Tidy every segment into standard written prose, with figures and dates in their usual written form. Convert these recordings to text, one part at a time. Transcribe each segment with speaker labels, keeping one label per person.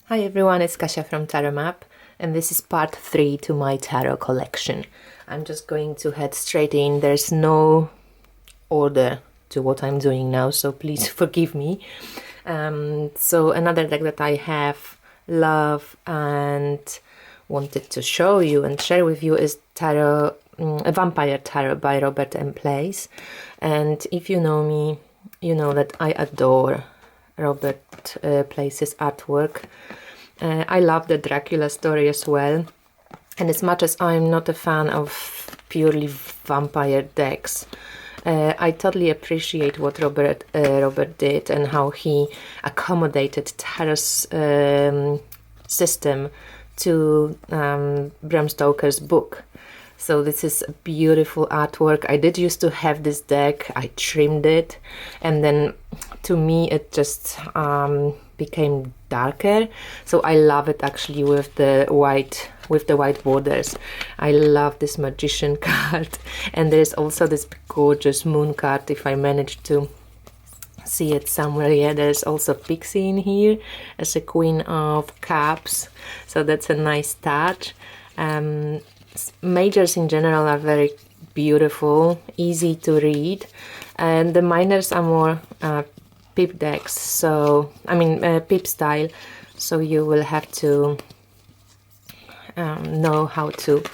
Speaker 1: Hi everyone, it's Kasia from Tarot Map, and this is part 3 to my tarot collection. I'm just going to head straight in. There's no order to what I'm doing now, so please forgive me. So another deck that I have, love, and wanted to show you and share with you is Tarot, a Vampire Tarot by Robert M. Place. And if you know me, you know that I adore Robert Place's artwork. I love the Dracula story as well, and as much as I'm not a fan of purely vampire decks, I totally appreciate what Robert did and how he accommodated Tarot's system to Bram Stoker's book. So this is a beautiful artwork. I did used to have this deck. I trimmed it, and then to me it just became darker. So I love it actually with the white borders. I love this magician card, and there's also this gorgeous moon card. If I manage to see it somewhere, yeah, there's also Pixie in here as a Queen of Cups. So that's a nice touch. Majors in general are very beautiful, easy to read, and the minors are more pip decks, so I mean pip style, so you will have to know how to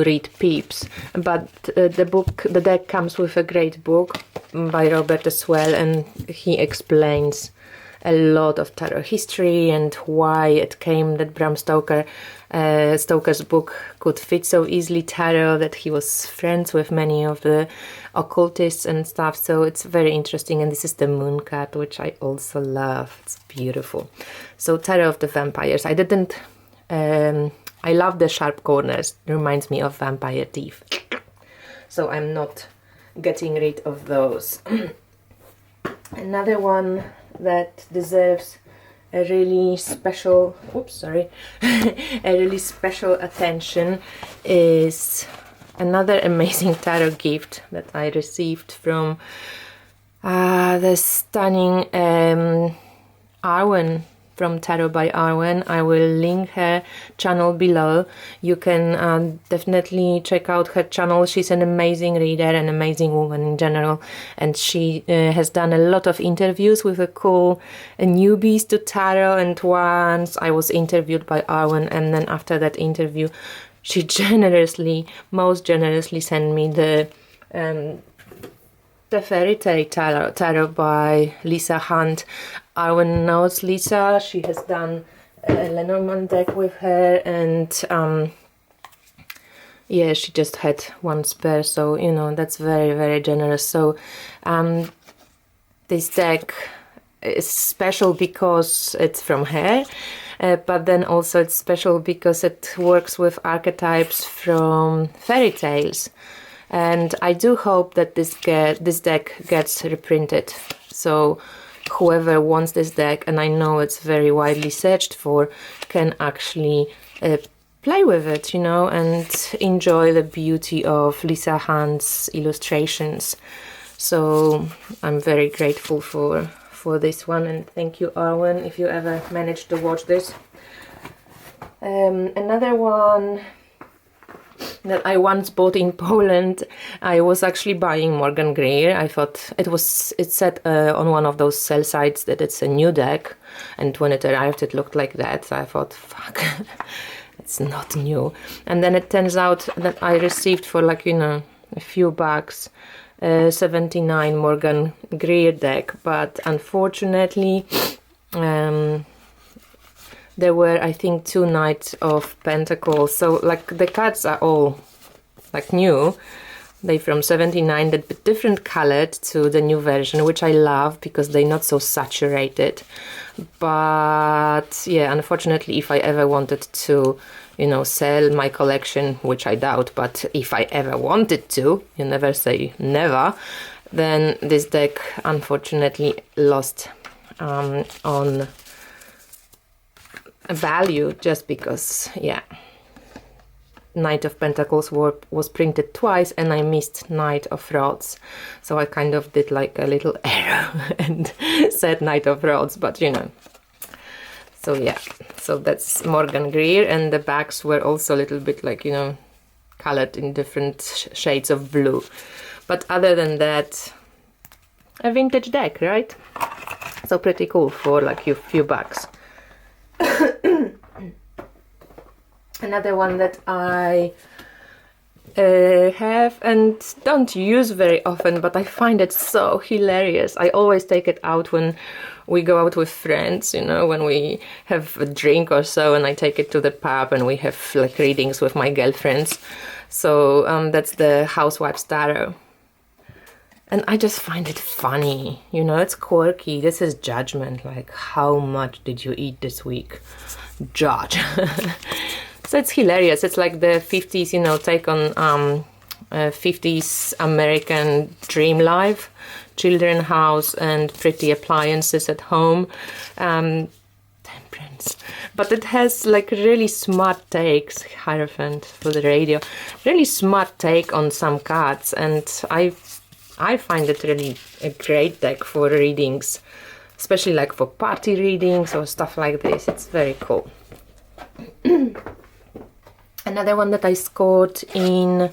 Speaker 1: read pips. But the deck comes with a great book by Robert as well, and he explains a lot of tarot history and why it came that Bram Stoker's book could fit so easily tarot, that he was friends with many of the occultists and stuff. So it's very interesting, and this is the moon card, which I also love. It's beautiful. So Tarot of the Vampires. I love the sharp corners. It reminds me of vampire teeth. So I'm not getting rid of those. Another one that deserves a really special a really special attention is another amazing tarot gift that I received from the stunning Arwen from Tarot by Arwen. I will link her channel below. You can definitely check out her channel. She's an amazing reader, an amazing woman in general, and she has done a lot of interviews with a cool newbies to tarot. And once I was interviewed by Arwen, and then after that interview she most generously sent me the Fairy Tale Tarot by Lisa Hunt. Arwen knows Lisa. She has done a Lenormand deck with her, and yeah, she just had one spare, so you know, that's very, very generous. So this deck is special because it's from her, but then also it's special because it works with archetypes from fairy tales. And I do hope that this deck gets reprinted. So whoever wants this deck, and I know it's very widely searched for, can actually play with it, you know, and enjoy the beauty of Lisa Hunt's illustrations. So I'm very grateful for this one, and thank you, Arwen, if you ever managed to watch this. Another one that I once bought in Poland. I was actually buying Morgan Greer. I thought it said on one of those sell sites that it's a new deck, and when it arrived it looked like that. So I thought, fuck, it's not new. And then it turns out that I received for, like, you know, a few bucks 79 Morgan Greer deck, but unfortunately there were, I think, 2 Knights of Pentacles. So, like, the cards are all, like, new. They're from 79, but different colored to the new version, which I love because they're not so saturated. But, yeah, unfortunately, if I ever wanted to, you know, sell my collection, which I doubt, but if I ever wanted to, you never say never, then this deck, unfortunately, lost on value, just because, yeah, Knight of Pentacles was printed twice and I missed Knight of Rods, so I kind of did like a little error and said Knight of Rods, but you know. So yeah, so that's Morgan Greer, and the backs were also a little bit like, you know, colored in different shades of blue. But other than that, a vintage deck, right? So pretty cool for like a few bucks. Another one that I have and don't use very often, but I find it so hilarious. I always take it out when we go out with friends, you know, when we have a drink or so, and I take it to the pub and we have like readings with my girlfriends. So that's the Housewives Tarot. And I just find it funny, you know, it's quirky. This is judgment, like how much did you eat this week? Judge. So it's hilarious. It's like the 50s, you know, take on 50s American dream life, children house and pretty appliances at home. Temperance. But it has like really smart takes, Hierophant for the radio, really smart take on some cards, and I find it really a great deck for readings, especially like for party readings or stuff like this. It's very cool. Another one that I scored in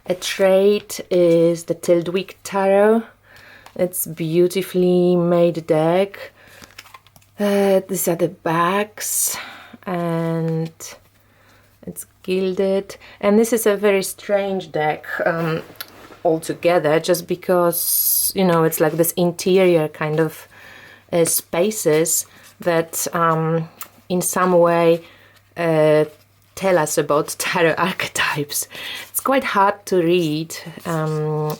Speaker 1: a trade is the Untitled Tarot. It's beautifully made deck. These are the backs, and it's gilded. And this is a very strange deck altogether, just because, you know, it's like this interior kind of spaces that in some way tell us about tarot archetypes. It's quite hard to read,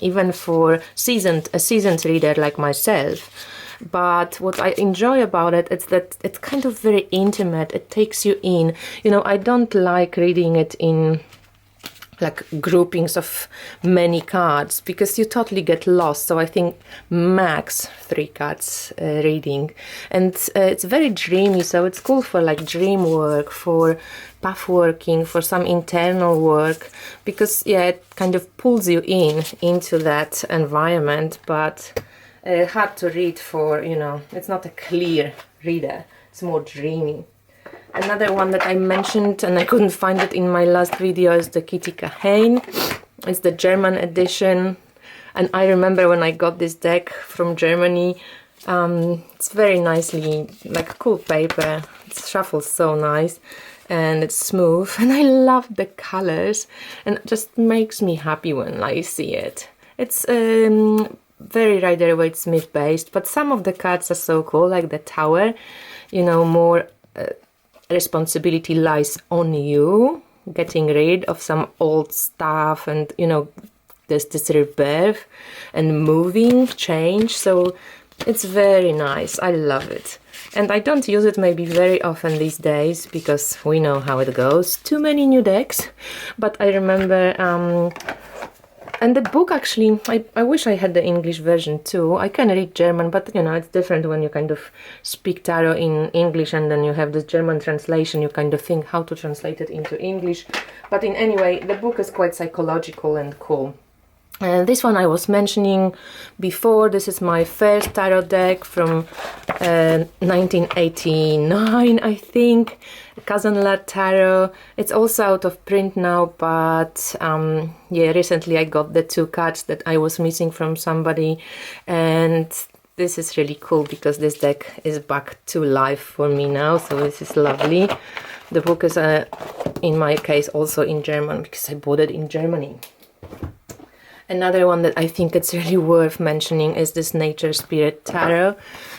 Speaker 1: even for a seasoned reader like myself. But what I enjoy about it is that it's kind of very intimate. It takes you in. You know, I don't like reading it in like groupings of many cards, because you totally get lost. So I think max 3 cards reading, and it's very dreamy, so it's cool for like dream work, for path working, for some internal work, because yeah, it kind of pulls you into that environment. But hard to read for, you know, it's not a clear reader, it's more dreamy. Another one that I mentioned and I couldn't find it in my last video is the Kitty Kahane. It's the German edition, and I remember when I got this deck from Germany, it's very nicely, like cool paper, it shuffles so nice and it's smooth, and I love the colors, and it just makes me happy when I see it. It's very Rider-Waite-Smith based, but some of the cards are so cool, like the Tower, you know, more responsibility lies on you, getting rid of some old stuff, and you know, there's this rebirth and moving, change. So it's very nice. I love it, and I don't use it maybe very often these days because we know how it goes, too many new decks. But I remember and the book, actually, I wish I had the English version too. I can read German, but you know, it's different when you kind of speak tarot in English and then you have this German translation. You kind of think how to translate it into English. But in any way, the book is quite psychological and cool. This one I was mentioning before. This is my first tarot deck from 1989, I think. Kazanlar Tarot. It's also out of print now, but yeah, recently I got the 2 cards that I was missing from somebody, and this is really cool because this deck is back to life for me now, so this is lovely. The book is in my case also in German because I bought it in Germany. Another one that I think it's really worth mentioning is this Nature Spirit Tarot,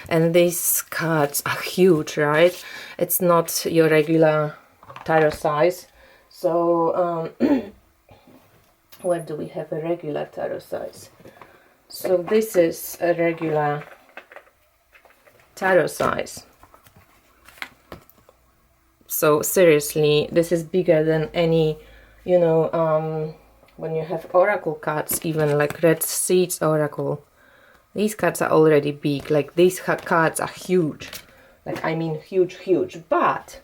Speaker 1: and these cards are huge, right? It's not your regular tarot size. So where do we have a regular tarot size? So this is a regular tarot size. So seriously, this is bigger than any, you know, when you have oracle cards, even like Red Seeds Oracle, these cards are already big. Like these cards are huge, like I mean huge. But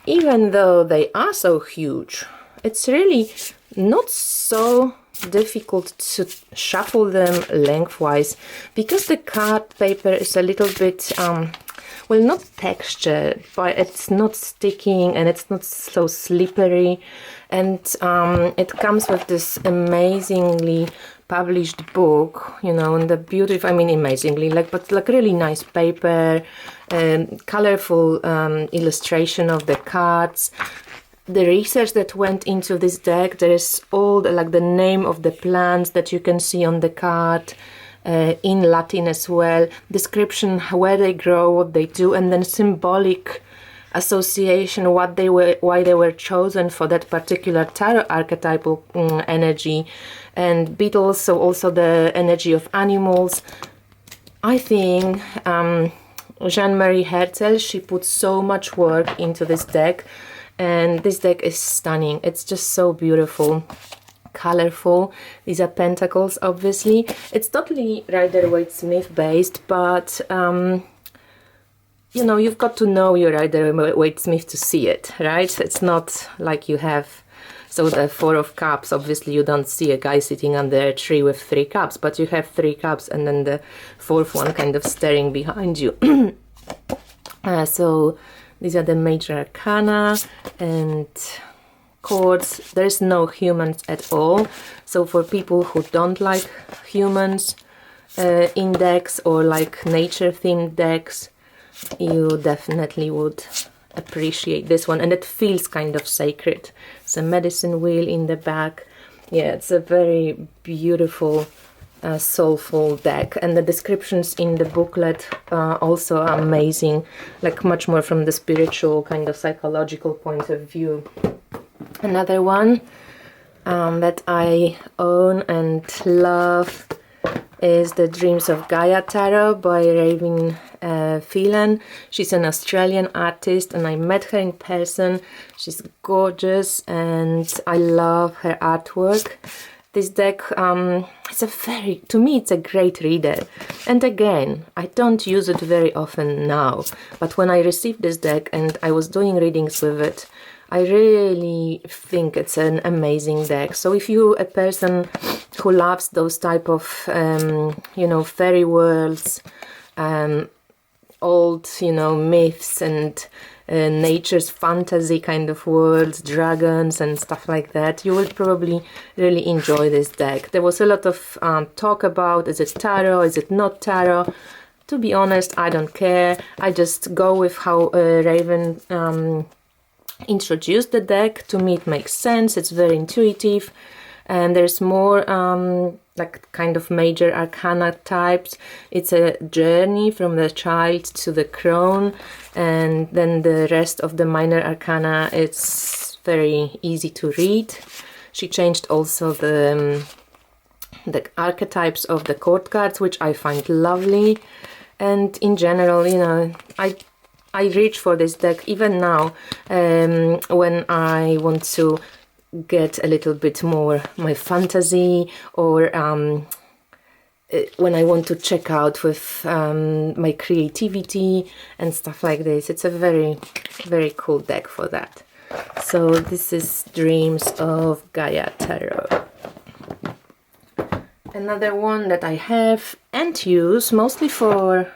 Speaker 1: even though they are so huge, it's really not so difficult to shuffle them lengthwise, because the card paper is a little bit well, not texture, but it's not sticking and it's not so slippery. And it comes with this amazingly published book, you know, and the beautiful, I mean, amazingly, like, but like really nice paper, colorful illustration of the cards. The research that went into this deck, there is all the, like the name of the plants that you can see on the card, in Latin as well, description where they grow, what they do, and then symbolic association, what they were, why they were chosen for that particular tarot archetypal energy, and beetles, so also the energy of animals. I think Jean-Marie Herzl, she put so much work into this deck, and this deck is stunning. It's just so beautiful, colorful. These are pentacles, obviously. It's totally Rider-Waite-Smith based, but you know, you've got to know your Rider-Waite-Smith to see it, right? It's not like you have, so the Four of Cups, obviously you don't see a guy sitting under a tree with 3 cups, but you have 3 cups and then the 4th one kind of staring behind you. So these are the major arcana and chords. There's no humans at all, so for people who don't like humans in decks or like nature themed decks, you definitely would appreciate this one. And it feels kind of sacred. It's a medicine wheel in the back. Yeah, it's a very beautiful soulful deck, and the descriptions in the booklet also are amazing, like much more from the spiritual kind of psychological point of view. Another one that I own and love is the Dreams of Gaia Tarot by Raven Phelan. She's an Australian artist and I met her in person. She's gorgeous and I love her artwork. This deck, it's a very, to me it's a great reader, and again, I don't use it very often now, but when I received this deck and I was doing readings with it, I really think it's an amazing deck. So if you're a person who loves those type of, you know, fairy worlds, old, you know, myths and nature's fantasy kind of worlds, dragons and stuff like that, you will probably really enjoy this deck. There was a lot of talk about, is it tarot, is it not tarot? To be honest, I don't care. I just go with how Raven introduced the deck. To me it makes sense, it's very intuitive, and there's more like kind of major arcana types. It's a journey from the child to the crone, and then the rest of the minor arcana, it's very easy to read. She changed also the archetypes of the court cards, which I find lovely. And in general, you know, I reach for this deck even now when I want to get a little bit more my fantasy, or when I want to check out with my creativity and stuff like this. It's a very, very cool deck for that. So this is Dreams of Gaia Tarot. Another one that I have and use mostly for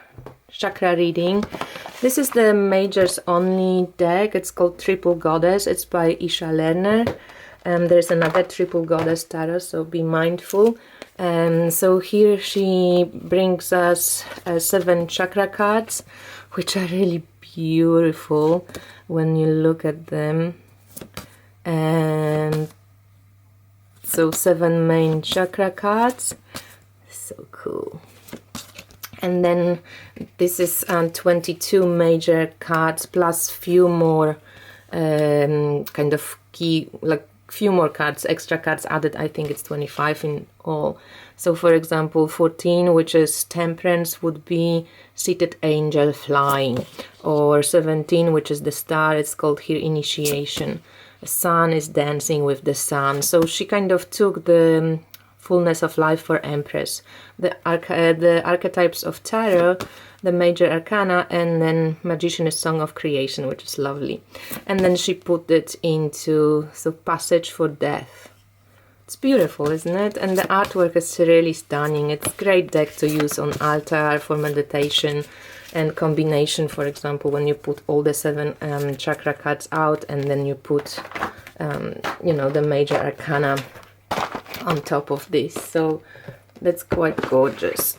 Speaker 1: chakra reading. This is the Majors Only deck. It's called Triple Goddess. It's by Isha Lerner. There's another Triple Goddess Tarot, so be mindful. So here she brings us 7 chakra cards, which are really beautiful when you look at them. And so 7 main chakra cards, so cool. And then this is 22 major cards plus few more kind of key, like few more cards, extra cards added. I think it's 25 in all. So for example, 14, which is Temperance, would be Seated Angel Flying, or 17, which is the Star, it's called here Initiation. The Sun is Dancing with the Sun. So she kind of took the fullness of life for Empress, the archetypes of tarot, the major arcana, and then Magician is Song of Creation, which is lovely. And then she put it into the Passage for Death. It's beautiful, isn't it? And the artwork is really stunning. It's a great deck to use on altar for meditation. and combination, for example, when you put all the 7 chakra cards out and then you put you know, the major arcana on top of this, so that's quite gorgeous.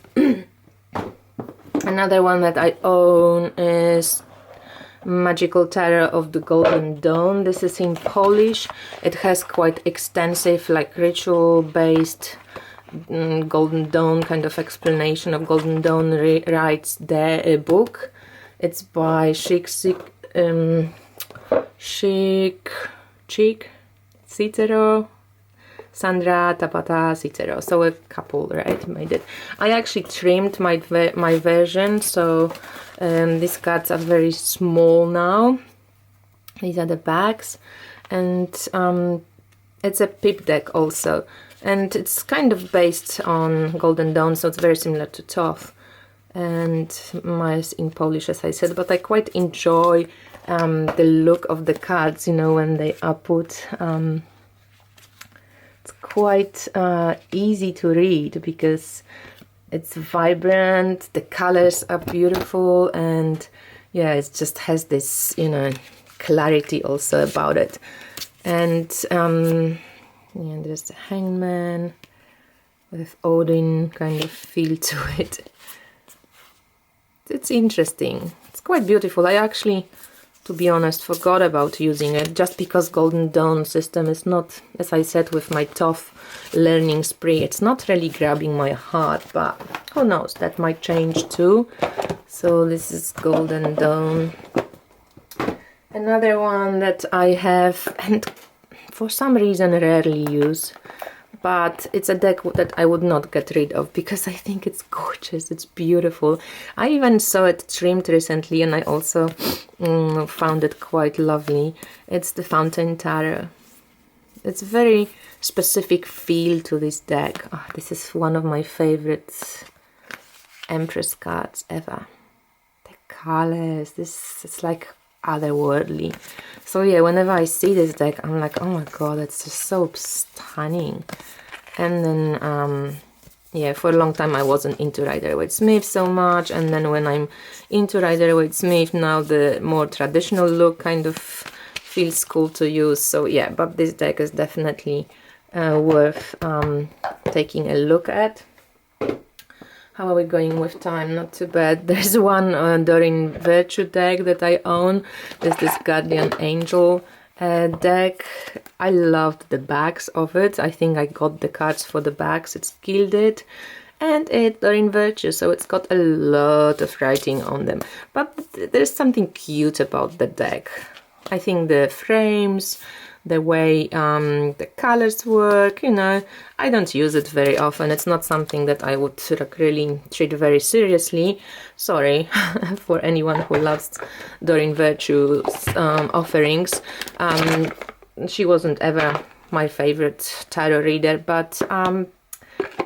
Speaker 1: Another one that I own is Magical Tarot of the Golden Dawn. This is in Polish. It has quite extensive, like, ritual based Golden Dawn kind of explanation of Golden Dawn rites there, book. It's by Chic Cicero, Sandra Tapata Cicero, so a couple, right, made it. I actually trimmed my version, so these cards are very small now. These are the backs, and it's a pip deck also, and it's kind of based on Golden Dawn, so it's very similar to Thoth, and mine's in Polish, as I said, but I quite enjoy the look of the cards, you know, when they are put. It's quite easy to read because it's vibrant, the colors are beautiful, and yeah, it just has this, you know, clarity also about it. And yeah, there's the Hangman with Odin kind of feel to it. It's interesting. It's quite beautiful. I actually, to be honest, forgot about using it just because Golden Dawn system is not, as I said with my Thoth learning spree, it's not really grabbing my heart, but who knows, that might change too. So this is Golden Dawn. Another one that I have and for some reason rarely use, but it's a deck that I would not get rid of because I think it's gorgeous, it's beautiful. I even saw it trimmed recently and I also found it quite lovely. It's the Fountain Tarot. It's a very specific feel to this deck. Oh, this is one of my favorite Empress cards ever. The colors, this is like otherworldly. So yeah, whenever I see this deck, I'm like, oh my god, it's just so stunning. And then yeah, for a long time I wasn't into Rider-Waite-Smith so much, and then when I'm into Rider-Waite-Smith now, the more traditional look kind of feels cool to use. So yeah, but this deck is definitely worth taking a look at. How are we going with time? Not too bad. There's one Doreen Virtue deck that I own. There's this Guardian Angel deck. I loved the backs of it. I think I got the cards for the backs. It's gilded and it's Doreen Virtue, so it's got a lot of writing on them. But there's something cute about the deck. I think the frames, the way the colors work, you know, I don't use it very often. It's not something that I would really treat very seriously. Sorry for anyone who loves Doreen Virtue's offerings. She wasn't ever my favorite tarot reader, but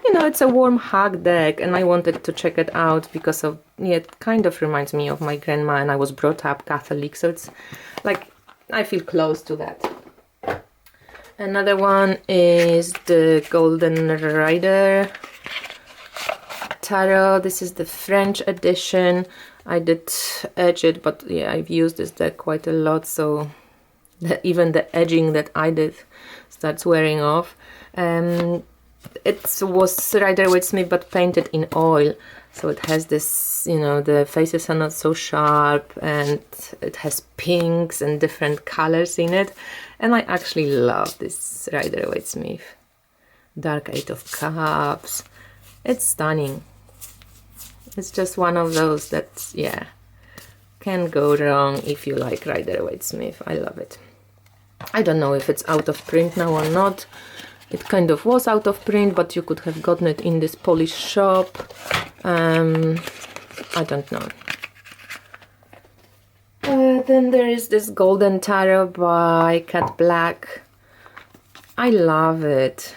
Speaker 1: you know, it's a warm hug deck and I wanted to check it out because of, yeah, it kind of reminds me of my grandma, and I was brought up Catholic, so it's like I feel close to that. Another one is the Golden Rider Tarot. This is the French edition. I did edge it, but yeah, I've used this deck quite a lot, so even the edging that I did starts wearing off. It was Rider-Waite-Smith but painted in oil, so it has this, you know, the faces are not so sharp and it has pinks and different colors in it. And I actually love this Rider-Waite-Smith. Dark Eight of Cups. It's stunning. It's just one of those that, yeah, can go wrong if you like Rider-Waite-Smith. I love it. I don't know if it's out of print now or not. It kind of was out of print, but you could have gotten it in this Polish shop. I don't know. Then there is this Golden Tarot by Cat Black. I love it.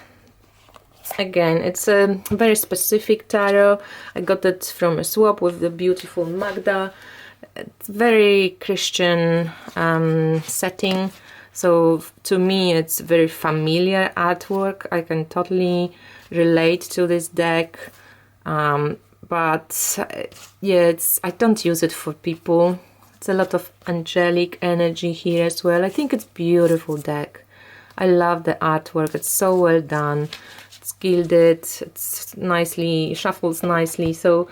Speaker 1: Again, it's a very specific tarot. I got it from a swap with the beautiful Magda. It's very Christian setting. So to me, it's very familiar artwork. I can totally relate to this deck. but yeah, I don't use it for people. It's a lot of angelic energy here as well. I think it's beautiful deck. I love the artwork. It's so well done. It's gilded. It's nicely, shuffles nicely. So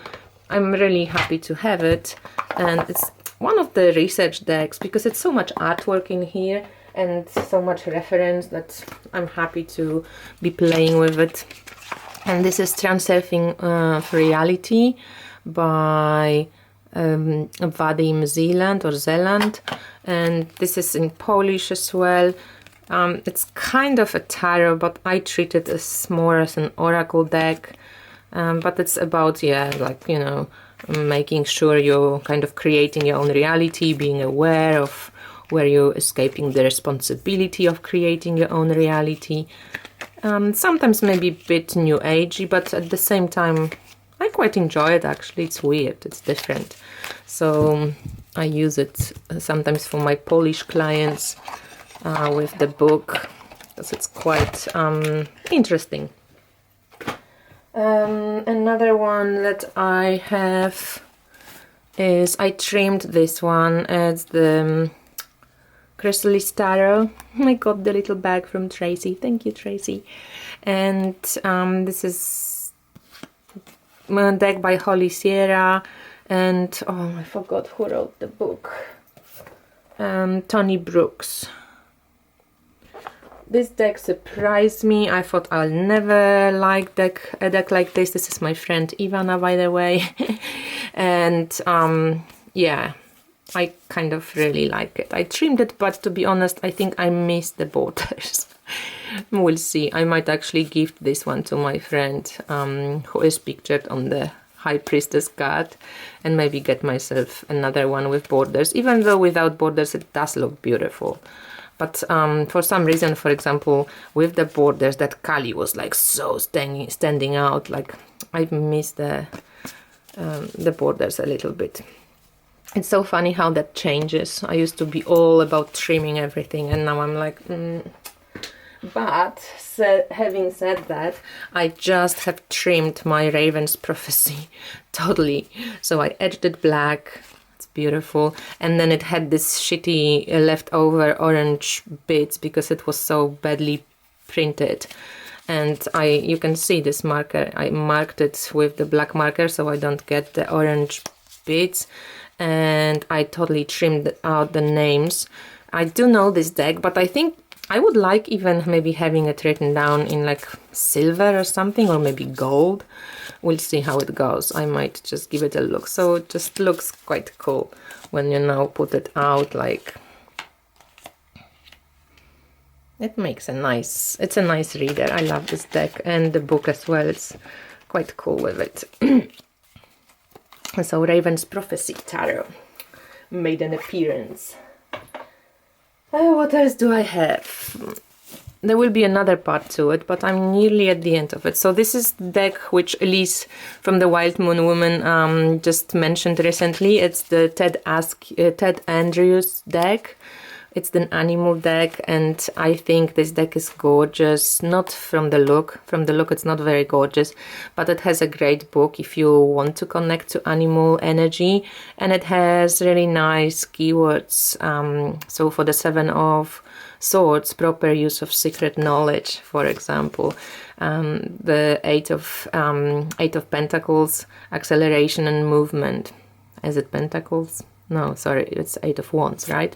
Speaker 1: I'm really happy to have it. And it's one of the research decks because it's so much artwork in here and so much reference that I'm happy to be playing with it. And this is Transurfing for Reality by Vadim Zeland, and this is in Polish as well. It's kind of a tarot, but I treat it as more as an oracle deck. But it's about, yeah, like, you know, making sure you're kind of creating your own reality, being aware of where you're escaping the responsibility of creating your own reality. Sometimes maybe a bit new agey, but at the same time I quite enjoy it actually. It's weird, it's different. So I use it sometimes for my Polish clients with the book because it's quite interesting. Another one that I have is, I trimmed this one as the Chrysalis Tarot. I got the little bag from Tracy. Thank you, Tracy. And this is a deck by Holly Sierra. And, oh, I forgot who wrote the book. Tony Brooks. This deck surprised me. I thought I'll never like a deck like this. This is my friend Ivana, by the way. And, yeah. I kind of really like it. I trimmed it, but to be honest, I think I missed the borders. We'll see. I might actually gift this one to my friend who is pictured on the High Priestess card, and maybe get myself another one with borders. Even though without borders it does look beautiful. But for some reason, for example, with the borders, that Kali was like so standing out. Like I missed the borders a little bit. It's so funny how that changes. I used to be all about trimming everything, and now I'm like, But having said that, I just have trimmed my Raven's Prophecy totally. So I edged it black. It's beautiful. And then it had this shitty leftover orange bits because it was so badly printed. And you can see this marker. I marked it with the black marker so I don't get the orange bits. And I totally trimmed out the names. I do know this deck, but I think I would like even maybe having it written down in like silver or something, or maybe gold. We'll see how it goes. I might just give it a look. So it just looks quite cool when you now put it out. Like, it makes it's a nice reader. I love this deck, and the book as well. It's quite cool with it. So Raven's Prophecy Tarot made an appearance. What else do I have? There will be another part to it, but I'm nearly at the end of it. So this is the deck which Elise from the Wild Moon Woman just mentioned recently. It's the Ted Andrews deck. It's an animal deck, and I think this deck is gorgeous. Not from the look. From the look it's not very gorgeous, but it has a great book if you want to connect to animal energy, and it has really nice keywords. So for the 7 of Swords, proper use of secret knowledge, for example. The 8 of Pentacles, acceleration and movement. Is it Pentacles? No, sorry, it's 8 of Wands, right?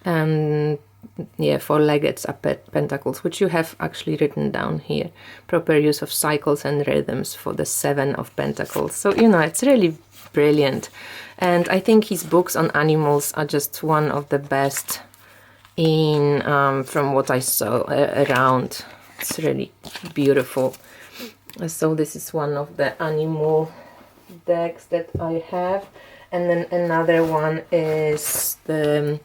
Speaker 1: Yeah, 4-legged pentacles, which you have actually written down here. Proper use of cycles and rhythms for the 7 of Pentacles. So, you know, it's really brilliant. And I think his books on animals are just one of the best in from what I saw around. It's really beautiful. So this is one of the animal decks that I have. And then another one is the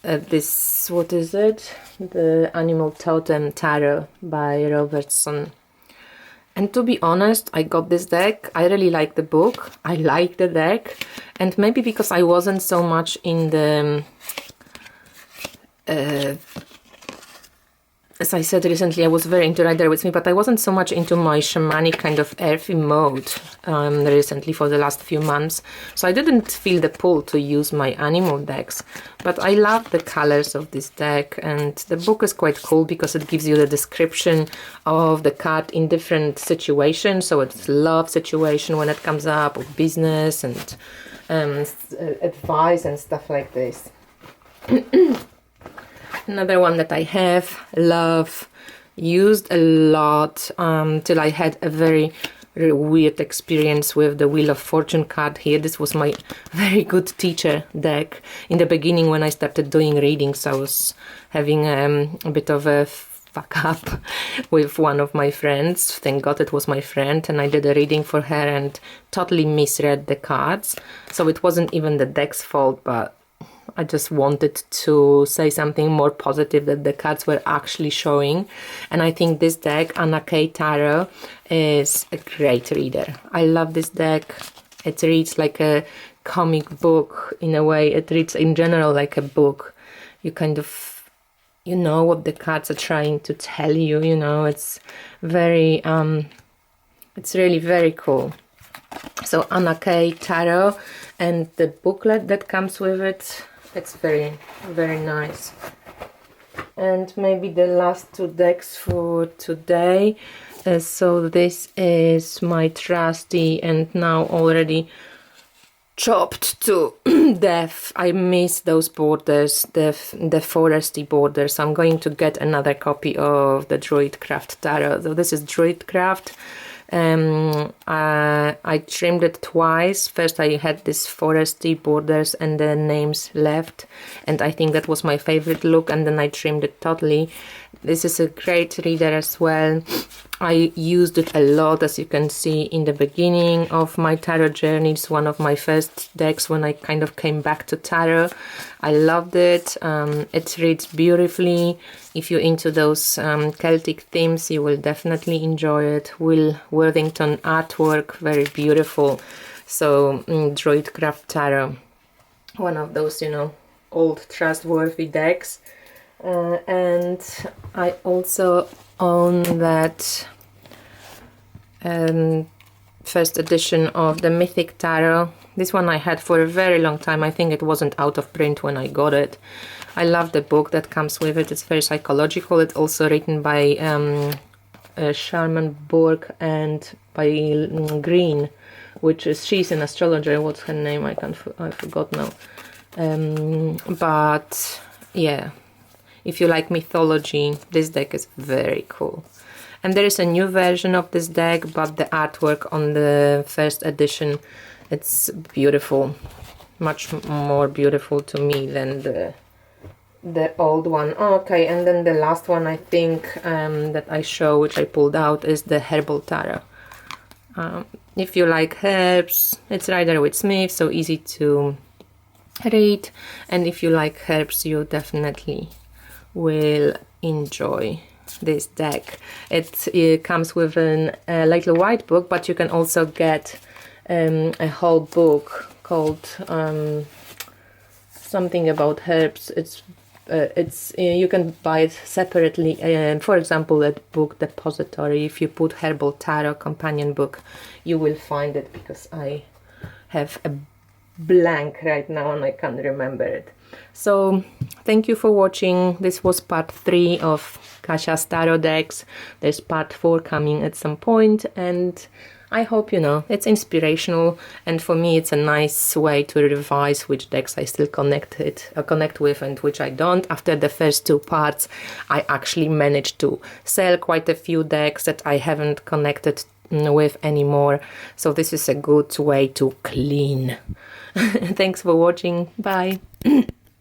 Speaker 1: what is it? The Animal Totem Tarot by Robertson. And to be honest, I got this deck. I really like the book. I like the deck. And maybe because I wasn't so much in the as I said recently, I was very into Rider-Waite-Smith, but I wasn't so much into my shamanic kind of earthy mode recently for the last few months. So I didn't feel the pull to use my animal decks. But I love the colors of this deck, and the book is quite cool because it gives you the description of the card in different situations. So it's love situation when it comes up, or business and advice and stuff like this. Another one that I have, love, used a lot till I had a very weird experience with the Wheel of Fortune card here. This was my very good teacher deck. In the beginning when I started doing readings, I was having a bit of a fuck up with one of my friends. Thank God it was my friend, and I did a reading for her and totally misread the cards. So it wasn't even the deck's fault, but I just wanted to say something more positive that the cards were actually showing. And I think this deck, Untitled Tarot, is a great reader. I love this deck. It reads like a comic book in a way. It reads in general like a book. You kind of, you know what the cards are trying to tell you, you know. It's very, it's really very cool. So Untitled Tarot, and the booklet that comes with it, it's very, very nice. And maybe the last two decks for today. So this is my trusty and now already chopped to death. I miss those borders, the foresty borders. I'm going to get another copy of the Druidcraft Tarot. So this is Druidcraft. I trimmed it twice. First I had this foresty borders and the names left, and I think that was my favorite look, and then I trimmed it totally. This is a great reader as well. I used it a lot, as you can see, in the beginning of my tarot journey. It's one of my first decks when I kind of came back to tarot. I loved it. It reads beautifully. If you're into those Celtic themes, you will definitely enjoy it. Will Worthington artwork, very beautiful. So Druidcraft Tarot, one of those, you know, old trustworthy decks. And I also own that first edition of the Mythic Tarot. This one I had for a very long time. I think it wasn't out of print when I got it. I love the book that comes with it. It's very psychological. It's also written by Sharman Burke and by Green, which is, she's an astrologer. What's her name? I forgot now. But yeah, if you like mythology, this deck is very cool. And there is a new version of this deck, but the artwork on the first edition, it's beautiful. Much more beautiful to me than the old one. Okay, and then the last one I think that I show, which I pulled out, is the Herbal Tarot. If you like herbs, it's Rider-Waite-Smith, so easy to read. And if you like herbs, you definitely will enjoy this deck. It comes with a little white book, but you can also get a whole book called something about herbs. It's you can buy it separately. For example, at Book Depository, if you put Herbal Tarot companion book, you will find it, because I have a blank right now and I can't remember it. So thank you for watching. This was part 3 of Kasia's tarot decks. There's part 4 coming at some point, and I hope, you know, it's inspirational, and for me it's a nice way to revise which decks I still connect with and which I don't. After the first 2 parts, I actually managed to sell quite a few decks that I haven't connected with anymore. So this is a good way to clean. Thanks for watching. Bye.